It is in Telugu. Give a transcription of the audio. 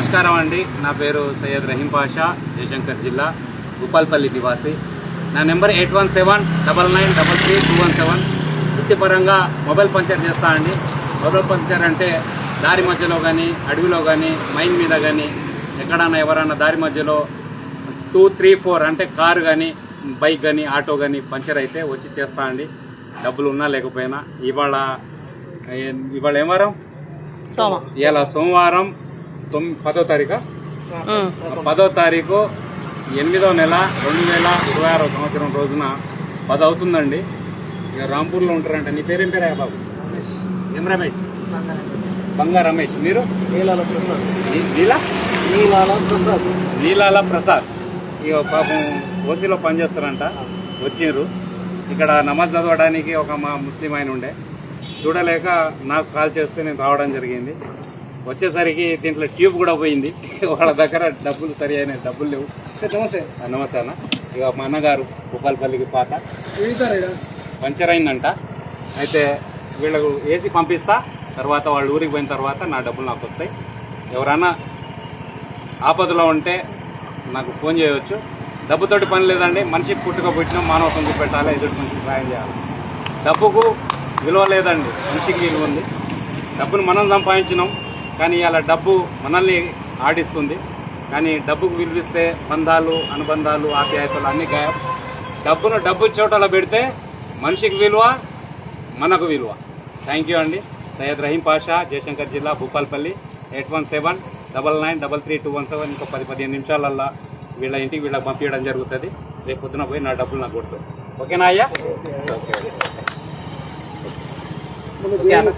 నమస్కారం అండి. నా పేరు సయ్యద్ రహీం పాషా, జయశంకర్ జిల్లా, భూపాల్పల్లి నివాసి. నా నెంబర్ 8179933217. వృత్తిపరంగా మొబైల్ పంచర్ చేస్తా అండి. మొబైల్ పంచర్ అంటే దారి మధ్యలో కానీ, అడవిలో కానీ, మైన్ మీద కానీ, ఎక్కడన్నా ఎవరన్నా దారి మధ్యలో 2, 3, 4 అంటే కారు కానీ, బైక్ కానీ, ఆటో కానీ పంచర్ అయితే వచ్చి చేస్తా అండి. డబ్బులు ఉన్నా లేకపోయినా. ఇవాళ ఏం వారం? ఇవాళ సోమవారం 10వ తారీఖు 10వ తారీఖు 8వ నెల 2026 సంవత్సరం రోజున 10 అవుతుందండి. ఇక రాంపూర్లో ఉంటారంట. నీ పేరేం పేరా బాబు? ఏం రమేష్? బంగా రమేష్. మీరు? నీలాల ప్రసాద్. ఇక పాపం ఓసీలో పనిచేస్తారంట. వచ్చిండ్రు ఇక్కడ నమాజ్ చదవడానికి. ఒక మా ముస్లిం ఆయన ఉండే, చూడలేక నాకు కాల్ చేస్తే నేను రావడం జరిగింది. వచ్చేసరికి దీంట్లో ట్యూబ్ కూడా పోయింది. వాళ్ళ దగ్గర డబ్బులు సరి అయిన డబ్బులు లేవు. నమస్తే అన్న. ఇక మా అన్నగారు భూపాల్పల్లికి పాత పంచర్ అయిందంట. అయితే వీళ్ళకు వేసి పంపిస్తా. తర్వాత వాళ్ళు ఊరికి పోయిన తర్వాత నా డబ్బులు నాకు వస్తాయి. ఎవరన్నా ఆపదలో ఉంటే నాకు ఫోన్ చేయవచ్చు. డబ్బుతోటి పని లేదండి. మనిషికి పుట్టుక పుట్టినాం, మానవత్వం చూపెట్టాలి, ఎదుటి మనిషికి సాయం చేయాలి. డబ్బుకు విలువ లేదండి, మనిషికి విలువ ఉంది. డబ్బును మనం సంపాదించినాం, కానీ అలా డబ్బు మనల్ని ఆడిస్తుంది. కానీ డబ్బుకు విలువిస్తే బంధాలు, అనుబంధాలు, ఆప్యాయతలు అన్నీ గాయం. డబ్బు చోటలో పెడితే మనిషికి విలువ, మనకు విలువ. థ్యాంక్ యూ అండి. సయ్యద్ రహీం పాషా, జయశంకర్ జిల్లా, భూపాల్పల్లి. 8179933217. ఇంకో 10-15 నిమిషాలల్లా వీళ్ళ ఇంటికి వీళ్ళకి పంపించడం జరుగుతుంది. రేపు పొద్దున పోయి నా డబ్బులు నాకు కొడుతుంది. ఓకేనా అయ్యా? ఓకే అన్న.